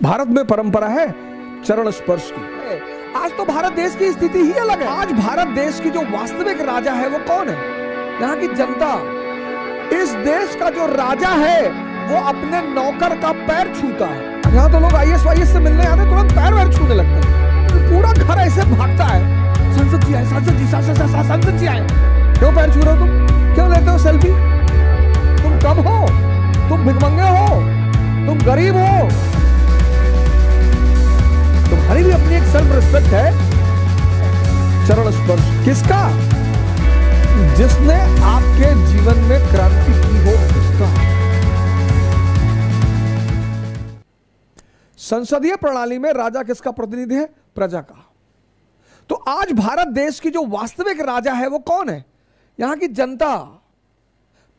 भारत में परंपरा है चरण स्पर्श की। आज तो भारत देश की स्थिति ही अलग है। आज भारत देश की जो वास्तविक राजा है वो कौन है? यहाँ की जनता। इस देश का जो राजा है वो अपने नौकर का पैर छूता है। यहाँ तो लोग आईएएस वाईएएस से मिलने आते तुरंत पैर वैर छूने लगते हैं। तो पूरा घर ऐसे भागता है, संसद जी आए, संसद जी, संसद जी आए। क्यों पैर छू रहे हो तुम? क्यों लेते हो सेल्फी? तुम कम हो, तुम भिखमंगे हो, तुम गरीब हो, तुम्हारी भी अपनी एक सेल्फ रिस्पेक्ट है। चरण स्पर्श किसका? जिसने आपके जीवन में क्रांति की हो उसका। संसदीय प्रणाली में राजा किसका प्रतिनिधि है? प्रजा का। तो आज भारत देश की जो वास्तविक राजा है वो कौन है? यहां की जनता।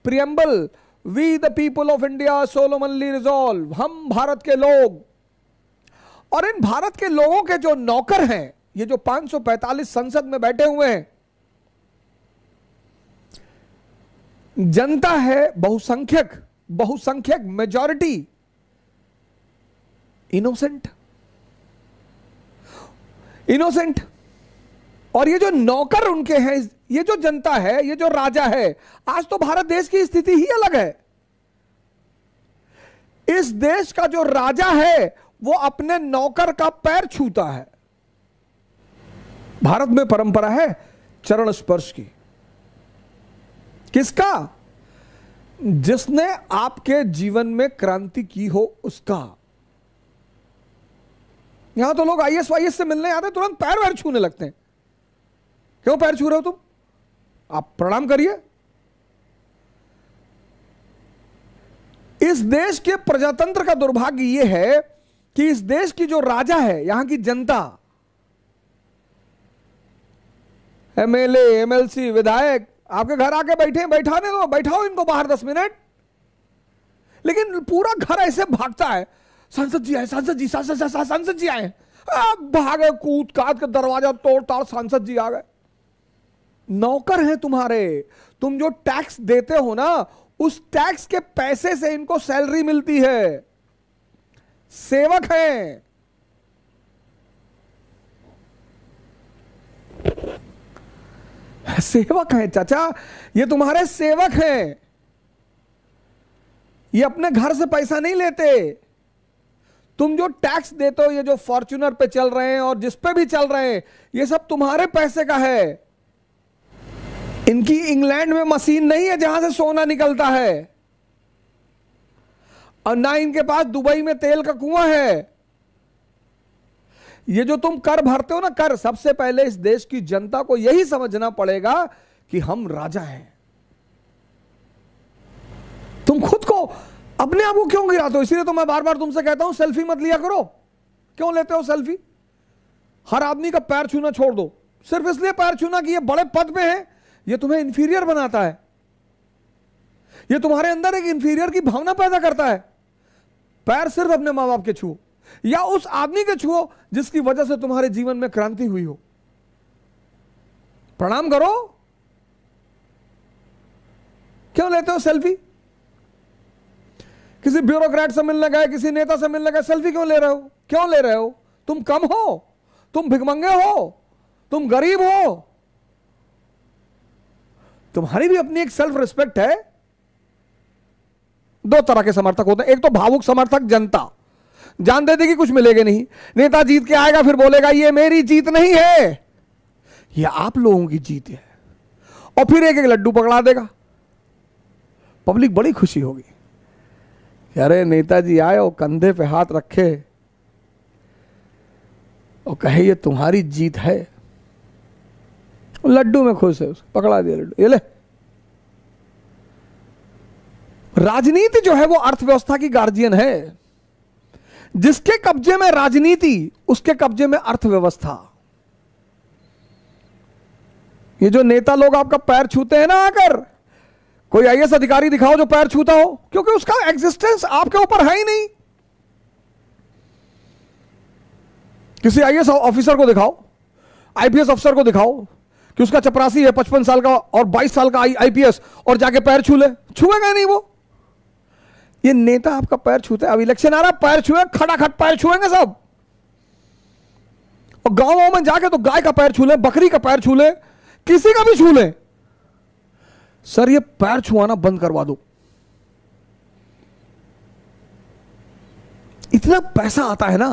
Preamble, we the people of India solemnly resolve, हम भारत के लोग। और इन भारत के लोगों के जो नौकर हैं, ये जो 545 संसद में बैठे हुए हैं, जनता है बहुसंख्यक मेजॉरिटी, इनोसेंट। और ये जो नौकर उनके हैं, ये जो जनता है, ये जो राजा है, आज तो भारत देश की स्थिति ही अलग है। इस देश का जो राजा है वो अपने नौकर का पैर छूता है। भारत में परंपरा है चरण स्पर्श की। किसका? जिसने आपके जीवन में क्रांति की हो उसका। यहां तो लोग आईएएस वाईएएस से मिलने आते तुरंत पैर वैर छूने लगते हैं। क्यों पैर छू रहे हो तुम? आप प्रणाम करिए। इस देश के प्रजातंत्र का दुर्भाग्य यह है कि इस देश की जो राजा है, यहां की जनता, एमएलए, एमएलसी, विधायक आपके घर आके बैठे, बैठाने दो, बैठाओ इनको बाहर 10 मिनट। लेकिन पूरा घर ऐसे भागता है, संसद जी आए, संसद जी, संसद जी आए। भागे कूद काद के दरवाजा तोड़ ताड़, सांसद जी आ गए। नौकर हैं तुम्हारे। तुम जो टैक्स देते हो ना, उस टैक्स के पैसे से इनको सैलरी मिलती है। सेवक हैं। सेवक हैं चाचा, ये तुम्हारे सेवक हैं। ये अपने घर से पैसा नहीं लेते। तुम जो टैक्स देते हो, ये जो फॉर्च्यूनर पे चल रहे हैं और जिस पे भी चल रहे हैं, ये सब तुम्हारे पैसे का है। इनकी इंग्लैंड में मशीन नहीं है जहां से सोना निकलता है, और ना इनके पास दुबई में तेल का कुआं है। ये जो तुम कर भरते हो ना, कर, सबसे पहले इस देश की जनता को यही समझना पड़ेगा कि हम राजा हैं। तुम खुद को, अपने आप को क्यों गिराते हो? इसीलिए तो मैं बार बार तुमसे कहता हूं सेल्फी मत लिया करो। क्यों लेते हो सेल्फी? हर आदमी का पैर छूना छोड़ दो। सिर्फ इसलिए पैर छूना कि ये बड़े पद पे है, ये तुम्हें इंफीरियर बनाता है। ये तुम्हारे अंदर एक इंफीरियर की भावना पैदा करता है। पैर सिर्फ अपने मां बाप के छुओ, या उस आदमी के छुओ जिसकी वजह से तुम्हारे जीवन में क्रांति हुई हो। प्रणाम करो। क्यों लेते हो सेल्फी? किसी ब्यूरोक्रेट से मिलने गए, किसी नेता से मिलने गए, सेल्फी क्यों ले रहे हो? क्यों ले रहे हो? तुम कम हो, तुम भिखमंगे हो, तुम गरीब हो, तुम्हारी भी अपनी एक सेल्फ रिस्पेक्ट है। दो तरह के समर्थक होते हैं। एक तो भावुक समर्थक, जनता जान दे देगी कुछ मिलेगा नहीं, नेता जीत के आएगा फिर बोलेगा ये मेरी जीत नहीं है, ये आप लोगों की जीत है, और फिर एक एक लड्डू पकड़ा देगा। पब्लिक बड़ी खुशी होगी, अरे नेताजी आए और कंधे पे हाथ रखे और कहे ये तुम्हारी जीत है। लड्डू में खुश है, उसको पकड़ा दिया लड्डू, ये ले। राजनीति जो है वो अर्थव्यवस्था की गार्जियन है। जिसके कब्जे में राजनीति, उसके कब्जे में अर्थव्यवस्था। ये जो नेता लोग आपका पैर छूते हैं ना आकर, कोई आईएएस अधिकारी दिखाओ जो पैर छूता हो, क्योंकि उसका एग्जिस्टेंस आपके ऊपर है ही नहीं। किसी आईएएस ऑफिसर को दिखाओ, आईपीएस अफसर को दिखाओ कि उसका चपरासी है 55 साल का और 22 साल का आईपीएस, और जाके पैर छू ले, छुएगा नहीं वो। ये नेता आपका पैर छूते, अब इलेक्शन आ रहा, पैर छुए, खटाखट पैर छुएंगे सब। और गांवों में जाके तो गाय का पैर छू ले, बकरी का पैर छू ले, किसी का भी छू ले। सर ये पैर छुआना बंद करवा दो। इतना पैसा आता है ना,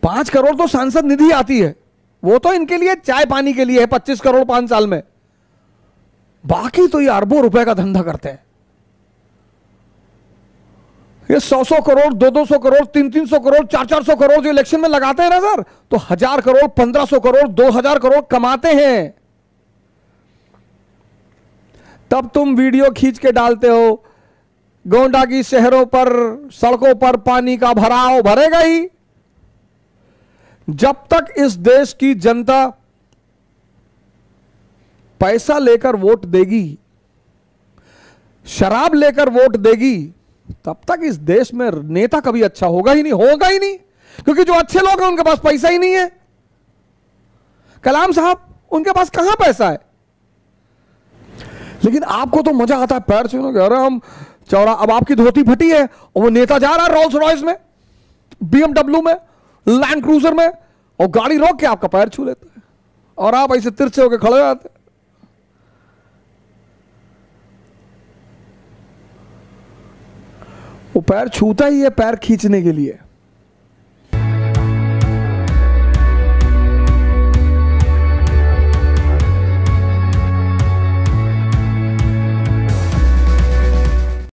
5 करोड़ तो सांसद निधि आती है, वो तो इनके लिए चाय पानी के लिए है, 25 करोड़ 5 साल में। बाकी तो ये अरबों रुपए का धंधा करते हैं। ये 100 करोड़ 200 करोड़ 300 करोड़ 400 करोड़ जो इलेक्शन में लगाते हैं ना सर, तो 1000 करोड़ 1500 करोड़ 2000 करोड़ कमाते हैं। तब तुम वीडियो खींच के डालते हो, गोंडा की शहरों पर सड़कों पर पानी का भराव भरेगा ही। जब तक इस देश की जनता पैसा लेकर वोट देगी, शराब लेकर वोट देगी, तब तक इस देश में नेता कभी अच्छा होगा ही नहीं, होगा ही नहीं। क्योंकि जो अच्छे लोग हैं उनके पास पैसा ही नहीं है। कलाम साहब, उनके पास कहां पैसा है। लेकिन आपको तो मजा आता है पैर छूने का। अरे हम चौड़ा, अब आपकी धोती फटी है और वो नेता जा रहा है रोल्स रॉयस में, BMW में, लैंड क्रूजर में, और गाड़ी रोक के आपका पैर छू लेता है और आप ऐसे तिरछे होकर खड़े हो जाते। वो पैर छूता ही है पैर खींचने के लिए।